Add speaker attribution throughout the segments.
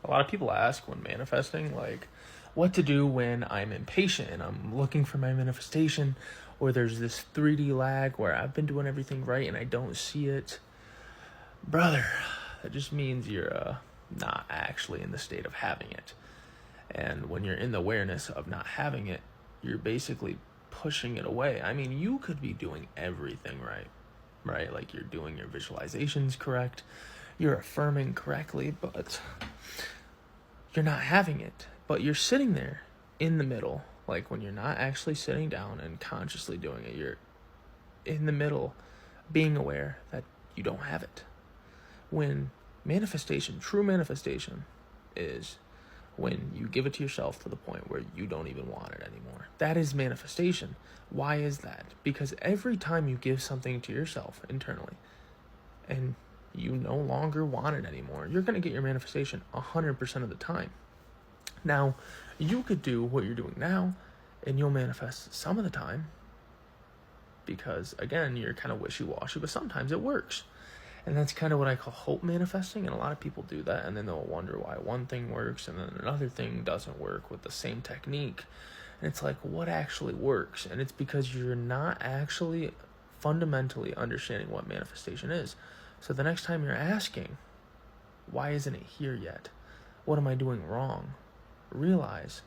Speaker 1: A lot of people ask when manifesting, like, what to do when I'm impatient and I'm looking for my manifestation, or there's this 3D lag where I've been doing everything right and I don't see it. Brother, that just means you're not actually in the state of having it. And when you're in the awareness of not having it, you're basically pushing it away. I mean, you could be doing everything right? Like you're doing your visualizations correct, you're affirming correctly, but you're not having it. But you're sitting there in the middle. Like when you're not actually sitting down and consciously doing it, you're in the middle, being aware that you don't have it. When manifestation, true manifestation, is when you give it to yourself to the point where you don't even want it anymore. That is manifestation. Why is that? Because every time you give something to yourself internally and you no longer want it anymore, you're going to get your manifestation 100% of the time. Now, you could do what you're doing now and you'll manifest some of the time because, again, you're kind of wishy-washy, but sometimes it works. And that's kind of what I call hope manifesting, and a lot of people do that, and then they'll wonder why one thing works and then another thing doesn't work with the same technique. And it's like, what actually works? And it's because you're not actually fundamentally understanding what manifestation is. So the next time you're asking, why isn't it here yet? What am I doing wrong? Realize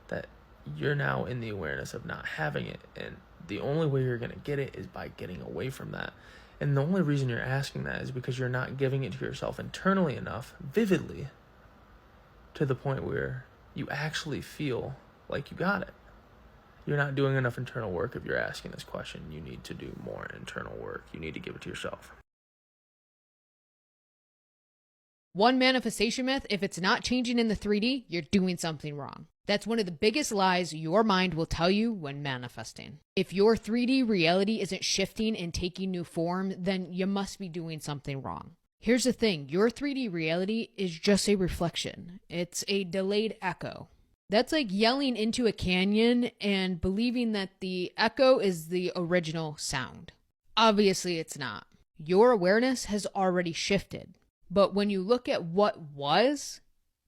Speaker 1: that you're now in the awareness of not having it, and the only way you're going to get it is by getting away from that. And the only reason you're asking that is because you're not giving it to yourself internally enough, vividly, to the point where you actually feel like you got it. You're not doing enough internal work if you're asking this question. You need to do more internal work. You need to give it to yourself.
Speaker 2: One manifestation myth: if it's not changing in the 3D, you're doing something wrong. That's one of the biggest lies your mind will tell you when manifesting. If your 3D reality isn't shifting and taking new form, then you must be doing something wrong. Here's the thing, your 3D reality is just a reflection. It's a delayed echo. That's like yelling into a canyon and believing that the echo is the original sound. Obviously, it's not. Your awareness has already shifted. But when you look at what was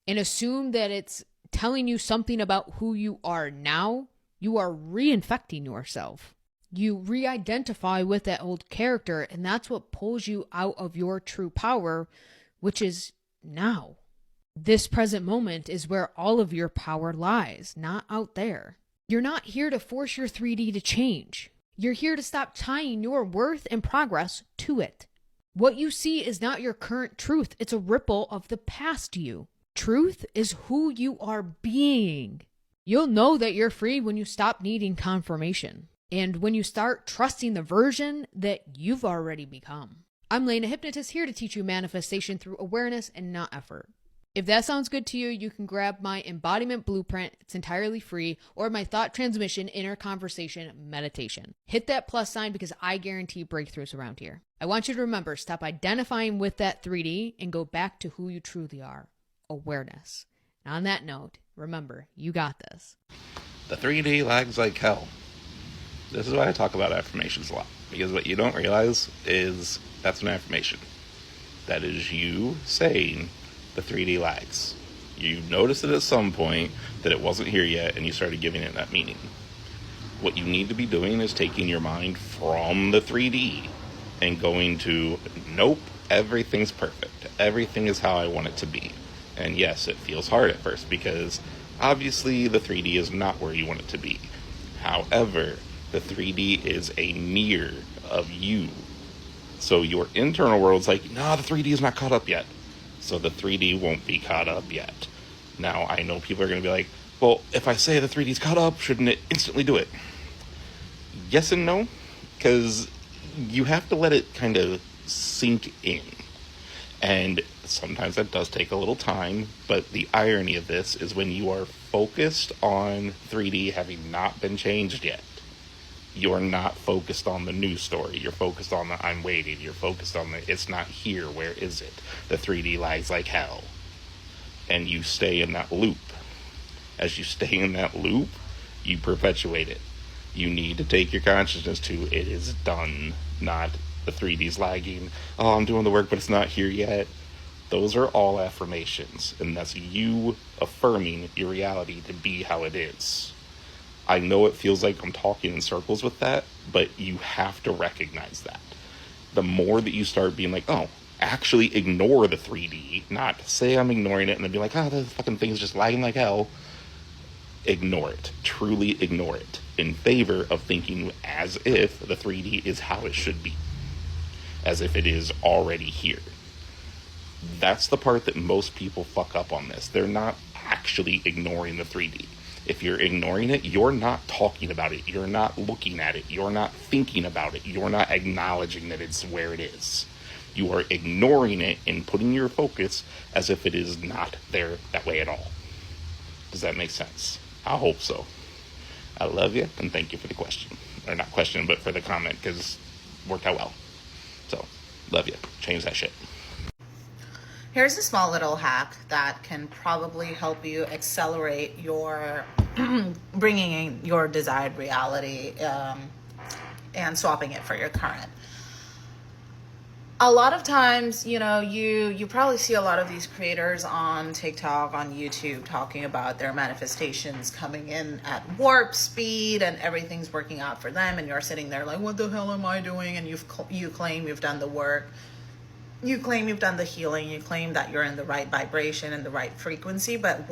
Speaker 2: and assume that it's telling you something about who you are now, you are reinfecting yourself. You re-identify with that old character, and that's what pulls you out of your true power, which is now. This present moment is where all of your power lies, not out there. You're not here to force your 3D to change. You're here to stop tying your worth and progress to it. What you see is not your current truth. It's a ripple of the past you. Truth is who you are being. You'll know that you're free when you stop needing confirmation and when you start trusting the version that you've already become. I'm Lena, hypnotist, here to teach you manifestation through awareness and not effort. If that sounds good to you, you can grab my embodiment blueprint. It's entirely free, or my thought transmission inner conversation meditation. Hit that plus sign because I guarantee breakthroughs around here. I want you to remember, stop identifying with that 3D and go back to who you truly are. Awareness. And on that note, remember, you got this.
Speaker 3: The 3D lags like hell. This is why I talk about affirmations a lot, because what you don't realize is that's an affirmation. That is you saying the 3D lags. You noticed it at some point that it wasn't here yet, and you started giving it that meaning. What you need to be doing is taking your mind from the 3D and going to, nope, everything's perfect. Everything is how I want it to be. And yes, it feels hard at first because obviously the 3D is not where you want it to be. However, the 3D is a mirror of you. So your internal world's like, nah, the 3D is not caught up yet. So the 3D won't be caught up yet. Now, I know people are going to be like, well, if I say the 3D's caught up, shouldn't it instantly do it? Yes and no, because you have to let it kind of sink in. And sometimes that does take a little time, but the irony of this is when you are focused on 3D having not been changed yet, you're not focused on the news story. You're focused on the I'm waiting. You're focused on the it's not here. Where is it? The 3D lags like hell. And you stay in that loop. As you stay in that loop, you perpetuate it. You need to take your consciousness to it is done, not the 3D's lagging. Oh, I'm doing the work, but it's not here yet. Those are all affirmations, and that's you affirming your reality to be how it is. I know it feels like I'm talking in circles with that, but you have to recognize that. The more that you start being like, oh, actually ignore the 3D, not say I'm ignoring it and then be like, oh, the fucking thing's just lagging like hell. Ignore it. Truly ignore it. In favor of thinking as if the 3D is how it should be. As if it is already here. That's the part that most people fuck up on this. They're not actually ignoring the 3D. If you're ignoring it, you're not talking about it. You're not looking at it. You're not thinking about it. You're not acknowledging that it's where it is. You are ignoring it and putting your focus as if it is not there that way at all. Does that make sense? I hope so. I love you, and thank you for the question. Or not question, but for the comment, because it worked out well. So, love you. Change that shit.
Speaker 4: Here's a small little hack that can probably help you accelerate your bringing in your desired reality and swapping it for your current. A lot of times, you probably see a lot of these creators on TikTok, on YouTube, talking about their manifestations coming in at warp speed and everything's working out for them, and you're sitting there like, what the hell am I doing? And you claim you've done the work. You claim you've done the healing. You claim that you're in the right vibration and the right frequency. But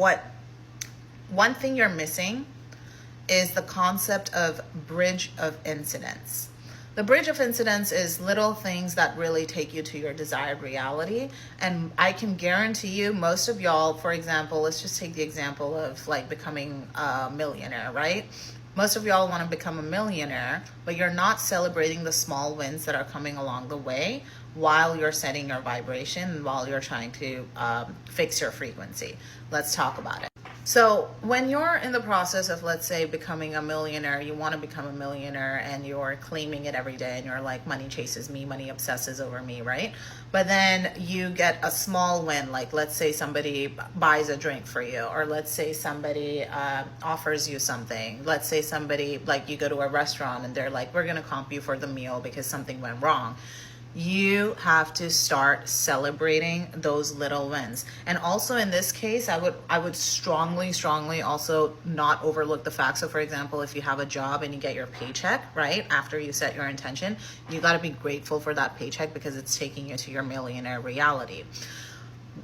Speaker 4: one thing you're missing is the concept of bridge of incidence. The bridge of incidence is little things that really take you to your desired reality. And I can guarantee you, most of y'all, for example, let's just take the example of like becoming a millionaire, right? Most of y'all want to become a millionaire, but you're not celebrating the small wins that are coming along the way while you're setting your vibration and while you're trying to fix your frequency. Let's talk about it. So when you're in the process of, let's say, becoming a millionaire, you want to become a millionaire and you're claiming it every day and you're like, money chases me, money obsesses over me, right? But then you get a small win, like let's say somebody buys a drink for you, or let's say somebody offers you something. Let's say somebody, like you go to a restaurant and they're like, we're going to comp you for the meal because something went wrong. You have to start celebrating those little wins. And also in this case, I would strongly also not overlook the fact. So for example, if you have a job and you get your paycheck, right, after you set your intention, you got to be grateful for that paycheck because it's taking you to your millionaire reality.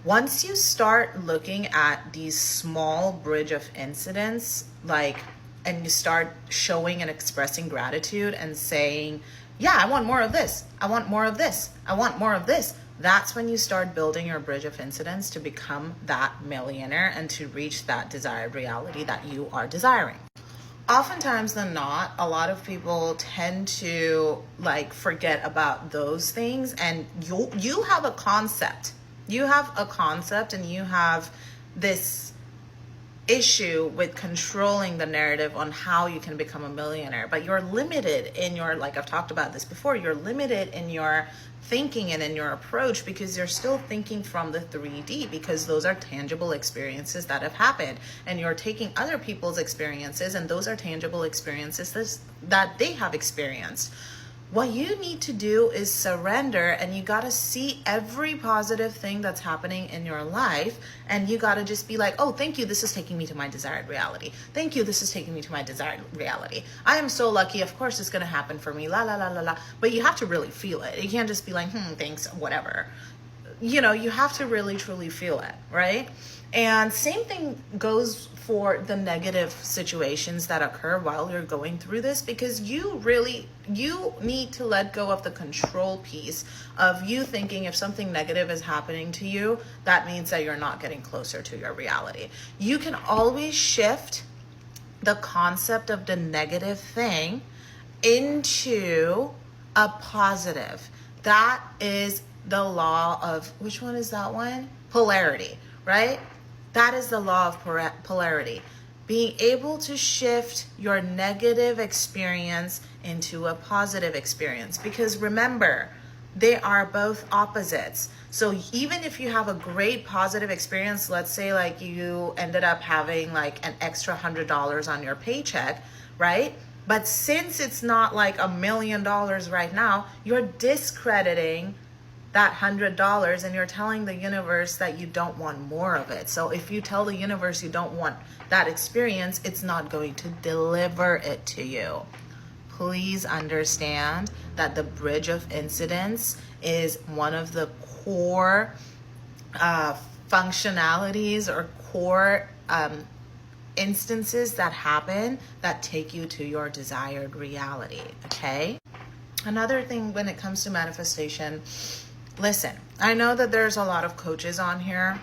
Speaker 4: Once you start looking at these small bridge of incidents, and you start showing and expressing gratitude and saying, yeah, I want more of this. I want more of this. I want more of this. That's when you start building your bridge of incidence to become that millionaire and to reach that desired reality that you are desiring. Oftentimes than not, a lot of people tend to forget about those things, and you have a concept. You have a concept and you have this issue with controlling the narrative on how you can become a millionaire, but you're limited in your, like I've talked about this before, you're limited in your thinking and in your approach because you're still thinking from the 3D, because those are tangible experiences that have happened, and you're taking other people's experiences and those are tangible experiences that they have experienced. What you need to do is surrender, and you got to see every positive thing that's happening in your life, and you got to just be like, oh, thank you, this is taking me to my desired reality. Thank you, this is taking me to my desired reality. I am so lucky, of course it's going to happen for me, la la la la la. But you have to really feel it. You can't just be like, thanks, whatever. You have to really truly feel it, right? And same thing goes for the negative situations that occur while you're going through this, because you need to let go of the control piece of you thinking if something negative is happening to you, that means that you're not getting closer to your reality. You can always shift the concept of the negative thing into a positive. That is the law of, which one is that one? Polarity, right? That is the law of polarity. Being able to shift your negative experience into a positive experience. Because remember, they are both opposites. So even if you have a great positive experience, let's say you ended up having an extra $100 on your paycheck, right? But since it's not $1 million right now, you're discrediting that $100 and you're telling the universe that you don't want more of it. So if you tell the universe you don't want that experience, it's not going to deliver it to you. Please understand that the bridge of incidence is one of the core functionalities or core instances that happen that take you to your desired reality, okay? Another thing when it comes to manifestation, listen, I know that there's a lot of coaches on here.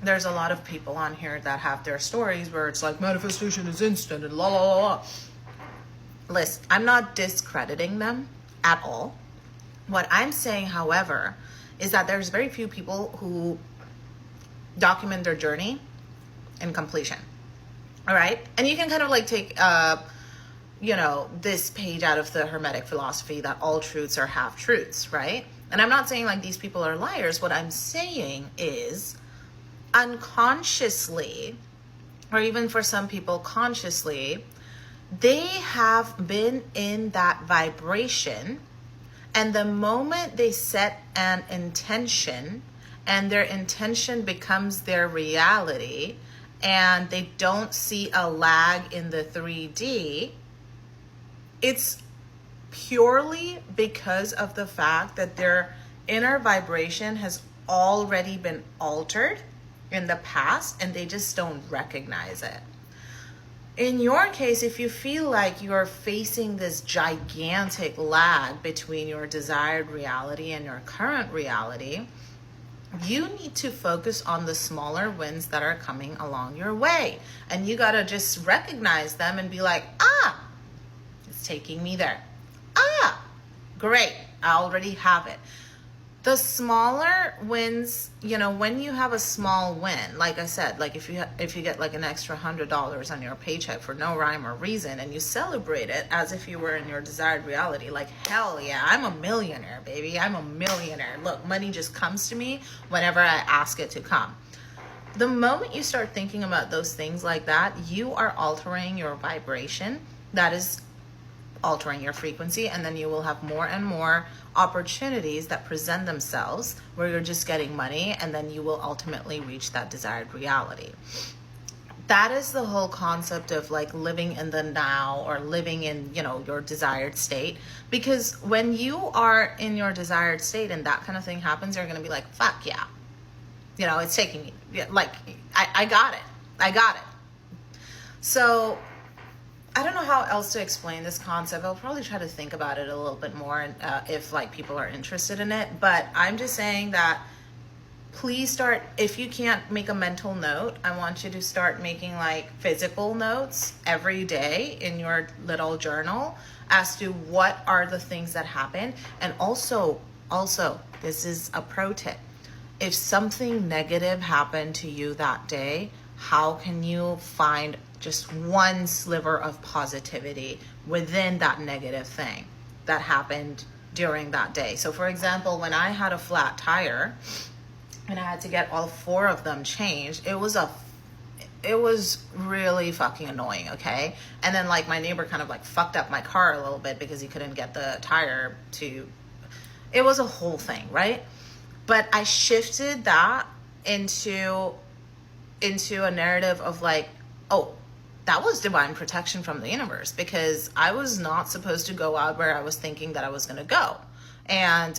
Speaker 4: There's a lot of people on here that have their stories where it's like manifestation is instant and la la la la. Listen, I'm not discrediting them at all. What I'm saying, however, is that there's very few people who document their journey and completion. All right? And you can kind of like take, this page out of the Hermetic philosophy that all truths are half truths, right? And I'm not saying like these people are liars. What I'm saying is unconsciously, or even for some people consciously, they have been in that vibration, and the moment they set an intention and their intention becomes their reality and they don't see a lag in the 3D, it's purely because of the fact that their inner vibration has already been altered in the past and they just don't recognize it. In your case, if you feel like you're facing this gigantic lag between your desired reality and your current reality, you need to focus on the smaller wins that are coming along your way. And you got to just recognize them and be like, it's taking me there. Great, I already have it. The smaller wins, when you have a small win, like I said, like if you get like an extra $100 on your paycheck for no rhyme or reason, and you celebrate it as if you were in your desired reality, like, hell yeah, I'm a millionaire, baby. I'm a millionaire. Look, money just comes to me whenever I ask it to come. The moment you start thinking about those things like that, you are altering your vibration. That is altering your frequency, and then you will have more and more opportunities that present themselves where you're just getting money, and then you will ultimately reach that desired reality. That is the whole concept of like living in the now, or living in, your desired state. Because when you are in your desired state and that kind of thing happens, you're going to be like, fuck yeah. It's taking me, like, I got it. So I don't know how else to explain this concept. I'll probably try to think about it a little bit more if like people are interested in it. But I'm just saying that please start, if you can't make a mental note, I want you to start making like physical notes every day in your little journal as to what are the things that happen. And also, this is a pro tip. If something negative happened to you that day, how can you find just one sliver of positivity within that negative thing that happened during that day? So for example, when I had a flat tire and I had to get all 4 of them changed, it was really fucking annoying, okay? And then like my neighbor kind of like fucked up my car a little bit because he couldn't get the tire to, it was a whole thing, right? But I shifted that into a narrative of like, oh, that was divine protection from the universe, because I was not supposed to go out where I was thinking that I was going to go. And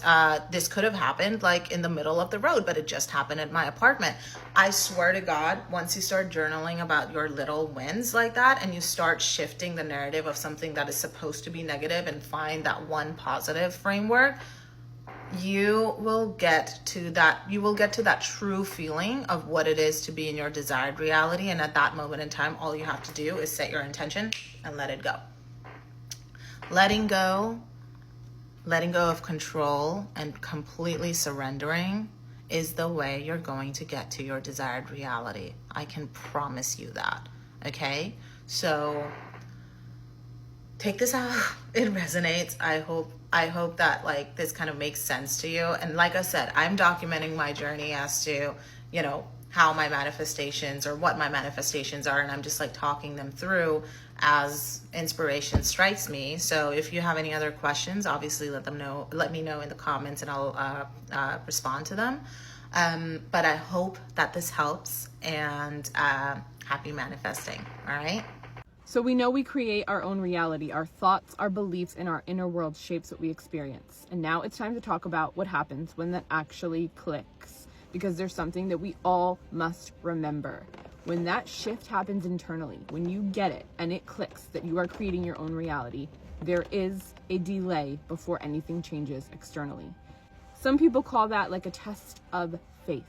Speaker 4: this could have happened like in the middle of the road, but it just happened at my apartment. I swear to God, once you start journaling about your little wins like that, and you start shifting the narrative of something that is supposed to be negative and find that one positive framework, you will get to that true feeling of what it is to be in your desired reality. And at that moment in time, all you have to do is set your intention and let it go. Letting go of control and completely surrendering is the way you're going to get to your desired reality. I can promise you that. Okay? So take this out. It resonates. I hope that like this kind of makes sense to you. And like I said, I'm documenting my journey as to, how my manifestations or what my manifestations are, and I'm just like talking them through as inspiration strikes me. So if you have any other questions, obviously let me know in the comments, and I'll respond to them. But I hope that this helps, and happy manifesting. All right.
Speaker 5: So we know we create our own reality. Our thoughts, our beliefs, and our inner world shapes what we experience. And now it's time to talk about what happens when that actually clicks, because there's something that we all must remember. When that shift happens internally, when you get it and it clicks that you are creating your own reality, there is a delay before anything changes externally. Some people call that like a test of faith,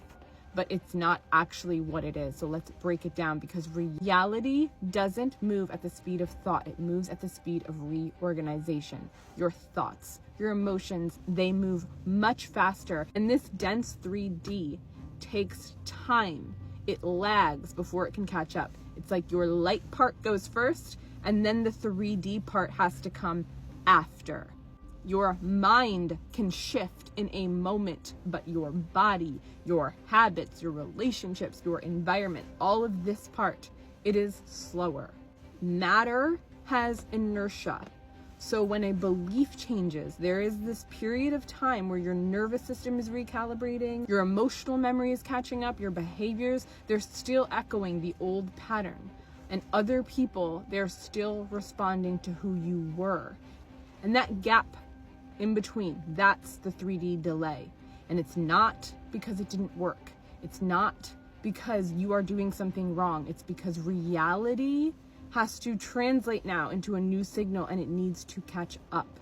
Speaker 5: but it's not actually what it is. So let's break it down, because reality doesn't move at the speed of thought. It moves at the speed of reorganization. Your thoughts, your emotions, they move much faster. And this dense 3D takes time. It lags before it can catch up. It's like your light part goes first, and then the 3D part has to come after. Your mind can shift in a moment, but your body, your habits, your relationships, your environment, all of this part, it is slower. Matter has inertia. So when a belief changes, there is this period of time where your nervous system is recalibrating, your emotional memory is catching up, your behaviors, they're still echoing the old pattern. And other people, they're still responding to who you were. And that gap in between, that's the 3D delay. And it's not because it didn't work. It's not because you are doing something wrong. It's because reality has to translate now into a new signal, and it needs to catch up.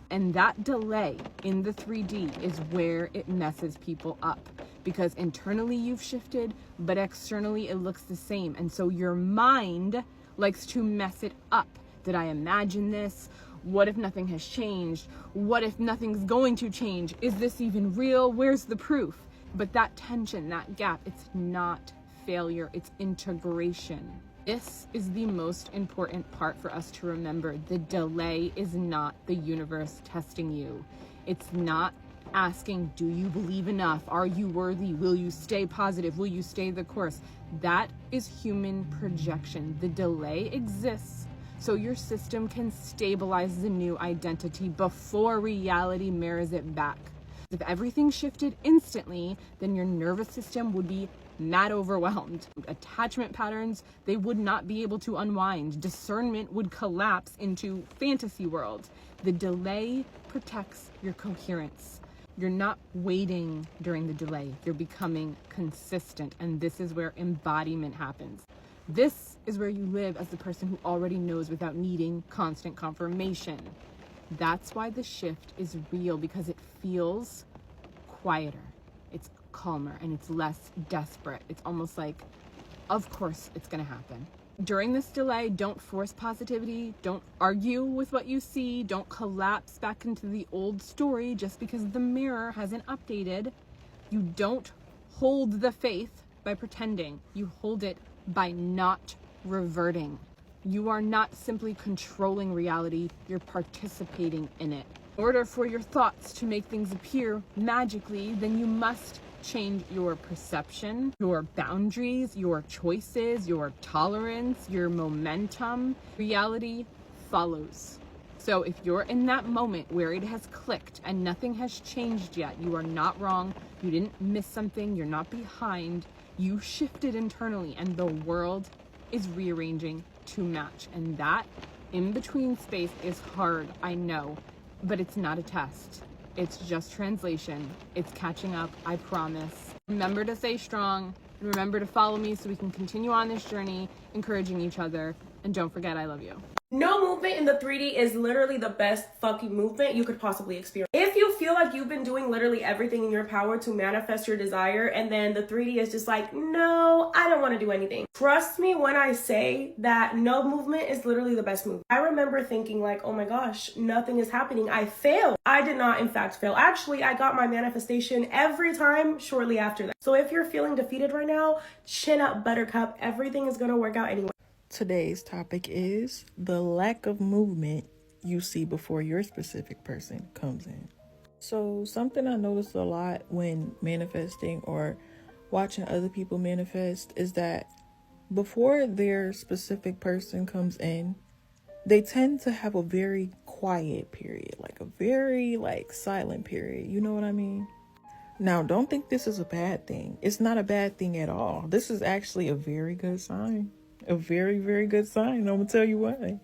Speaker 5: And that delay in the 3D is where it messes people up, because internally you've shifted, but externally it looks the same. And so your mind likes to mess it up. Did I imagine this? What if nothing has changed? What if nothing's going to change? Is this even real? Where's the proof? But that tension, that gap, it's not failure, it's integration. This is the most important part for us to remember. The delay is not the universe testing you. It's not asking, do you believe enough? Are you worthy? Will you stay positive? Will you stay the course? That is human projection. The delay exists so your system can stabilize the new identity before reality mirrors it back. If everything shifted instantly, then your nervous system would be mad overwhelmed. Attachment patterns, they would not be able to unwind. Discernment would collapse into fantasy world. The delay protects your coherence. You're not waiting during the delay. You're becoming consistent. And this is where embodiment happens. This is where you live as the person who already knows without needing constant confirmation. That's why the shift is real, because it feels quieter. It's calmer and it's less desperate. It's almost like, of course it's gonna happen. During this delay, don't force positivity. Don't argue with what you see. Don't collapse back into the old story just because the mirror hasn't updated. You don't hold the faith by pretending. You hold it by not reverting. You are not simply controlling reality, you're participating in it. In order for your thoughts to make things appear magically, then you must change your perception, your boundaries, your choices, your tolerance, your momentum. Reality follows. So if you're in that moment where it has clicked and nothing has changed yet, you are not wrong, you didn't miss something, you're not behind, you shifted internally and the world is rearranging to match. And that in between space is hard, I know, but it's not a test. It's just translation. It's catching up, I promise. Remember to stay strong and remember to follow me so we can continue on this journey, encouraging each other. And don't forget, I love you.
Speaker 6: No movement in the 3D is literally the best fucking movement you could possibly experience. If you feel like you've been doing literally everything in your power to manifest your desire, and then the 3D is just like, no, I don't want to do anything. Trust me when I say that no movement is literally the best move. I remember thinking like, oh my gosh, nothing is happening. I failed. I did not in fact fail. Actually, I got my manifestation every time shortly after that. So if you're feeling defeated right now, chin up, buttercup. Everything is going to work out anyway.
Speaker 7: Today's topic is the lack of movement you see before your specific person comes in. So something I notice a lot when manifesting or watching other people manifest is that before their specific person comes in, they tend to have a very quiet period, like a very silent period. You know what I mean? Now, don't think this is a bad thing. It's not a bad thing at all. This is actually a very good sign. A very, very good sign. I'm going to tell you why.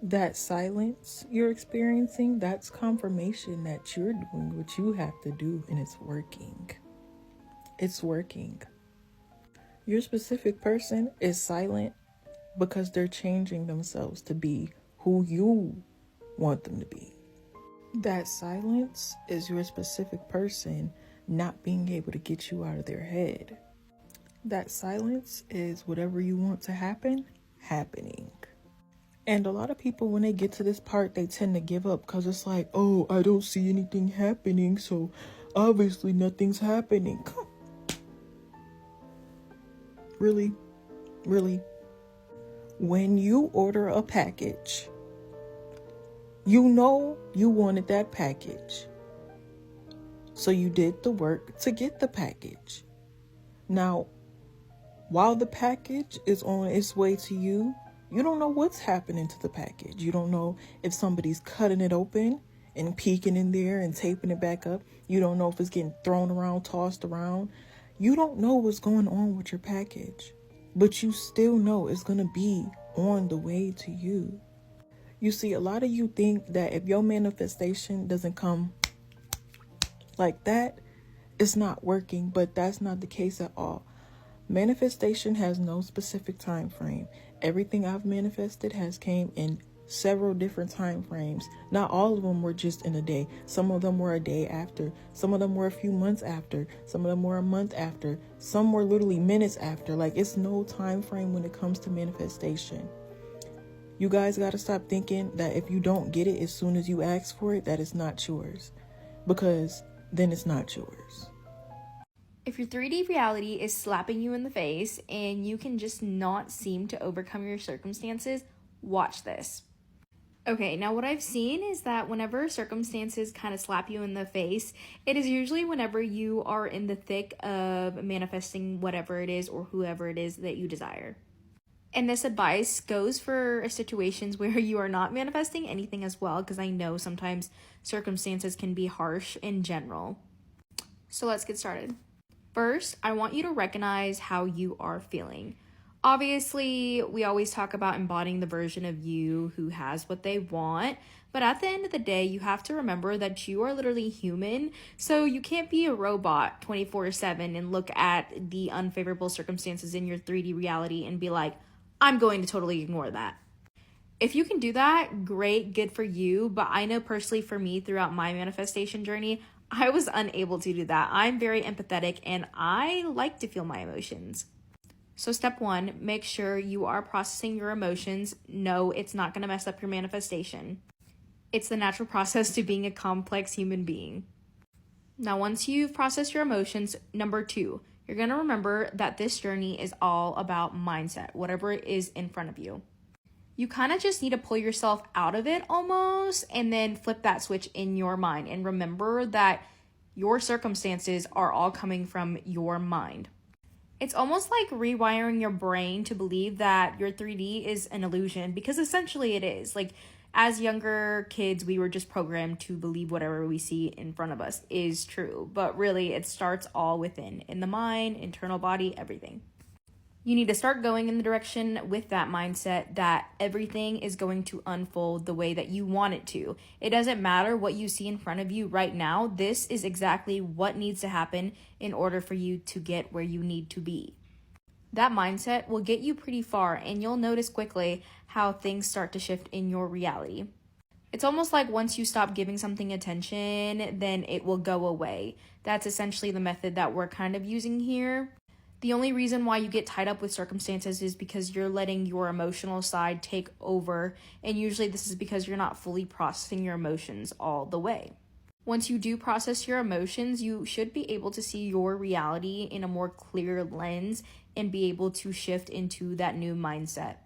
Speaker 7: That silence you're experiencing, that's confirmation that you're doing what you have to do, and it's working. It's working. Your specific person is silent because they're changing themselves to be who you want them to be. That silence is your specific person not being able to get you out of their head. That silence is whatever you want to happen, happening. And a lot of people, when they get to this part, they tend to give up because it's like, oh, I don't see anything happening, so obviously nothing's happening. Really? Really? When you order a package, you know you wanted that package. So you did the work to get the package. Now, while the package is on its way to you, you don't know what's happening to the package. You don't know if somebody's cutting it open and peeking in there and taping it back up. You don't know if it's getting thrown around, tossed around. You don't know what's going on with your package, but you still know it's going to be on the way to you. You see, a lot of you think that if your manifestation doesn't come like that, it's not working, but that's not the case at all. Manifestation has no specific time frame. Everything I've manifested has came in several different time frames. Not all of them were just in a day. Some of them were a day after. Some of them were a few months after. Some of them were a month after. Some were literally minutes after. It's no time frame when it comes to manifestation. You guys got to stop thinking that if you don't get it as soon as you ask for it, that it's not yours. Because then it's not yours.
Speaker 8: If your 3D reality is slapping you in the face and you can just not seem to overcome your circumstances, watch this. Okay, now what I've seen is that whenever circumstances kind of slap you in the face, it is usually whenever you are in the thick of manifesting whatever it is or whoever it is that you desire. And this advice goes for situations where you are not manifesting anything as well, because I know sometimes circumstances can be harsh in general. So let's get started. First, I want you to recognize how you are feeling. Obviously, we always talk about embodying the version of you who has what they want, but at the end of the day, you have to remember that you are literally human, so you can't be a robot 24/7 and look at the unfavorable circumstances in your 3D reality and be like, I'm going to totally ignore that. If you can do that, great, good for you, but I know personally for me throughout my manifestation journey, I was unable to do that. I'm very empathetic and I like to feel my emotions. So step 1, make sure you are processing your emotions. No, it's not going to mess up your manifestation. It's the natural process to being a complex human being. Now, once you've processed your emotions, number 2, you're going to remember that this journey is all about mindset, whatever is in front of you. You kind of just need to pull yourself out of it almost and then flip that switch in your mind and remember that your circumstances are all coming from your mind. It's almost like rewiring your brain to believe that your 3D is an illusion, because essentially it is. As younger kids, we were just programmed to believe whatever we see in front of us is true. But really, it starts all within, in the mind, internal body, everything. You need to start going in the direction with that mindset that everything is going to unfold the way that you want it to. It doesn't matter what you see in front of you right now. This is exactly what needs to happen in order for you to get where you need to be. That mindset will get you pretty far, and you'll notice quickly how things start to shift in your reality. It's almost like once you stop giving something attention, then it will go away. That's essentially the method that we're kind of using here. The only reason why you get tied up with circumstances is because you're letting your emotional side take over, and usually this is because you're not fully processing your emotions all the way. Once you do process your emotions, you should be able to see your reality in a more clear lens and be able to shift into that new mindset.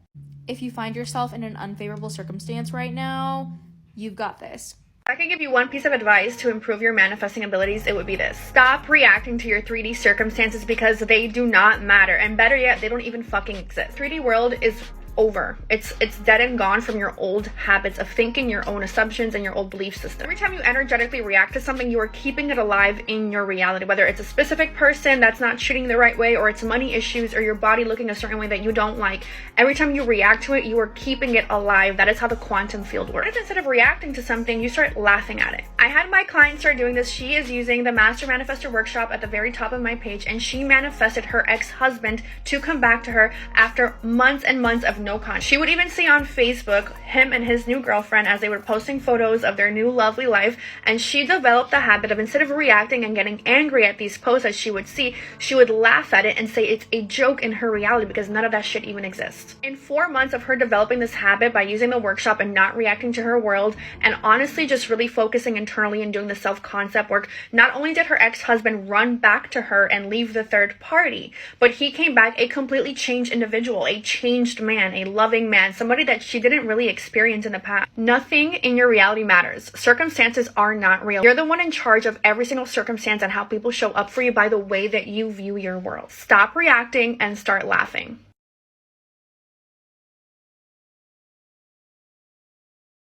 Speaker 8: If you find yourself in an unfavorable circumstance right now, you've got this.
Speaker 9: I can give you one piece of advice to improve your manifesting abilities, it would be this. Stop reacting to your 3D circumstances because they do not matter. And better yet, they don't even fucking exist. 3D world is over. It's dead and gone from your old habits of thinking, your own assumptions, and your old belief system. Every time you energetically react to something, you are keeping it alive in your reality, whether it's a specific person that's not shooting the right way, or it's money issues, or your body looking a certain way that you don't like. Every time you react to it, you are keeping it alive. That is how the quantum field works. Instead of reacting to something, you start laughing at it. I had my client start doing this. She is using the Master Manifestor Workshop at the very top of my page, and she manifested her ex-husband to come back to her after months and months of no contact. She would even see on Facebook him and his new girlfriend as they were posting photos of their new lovely life, and she developed the habit of, instead of reacting and getting angry at these posts as she would see, she would laugh at it and say it's a joke in her reality because none of that shit even exists. In 4 months of her developing this habit by using the workshop and not reacting to her world, and honestly just really focusing internally and doing the self-concept work, not only did her ex-husband run back to her and leave the third party, but he came back a completely changed individual, a changed man, a loving man, somebody that she didn't really experience in the past. Nothing in your reality matters. Circumstances are not real. You're the one in charge of every single circumstance and how people show up for you by the way that you view your world. Stop reacting and start laughing.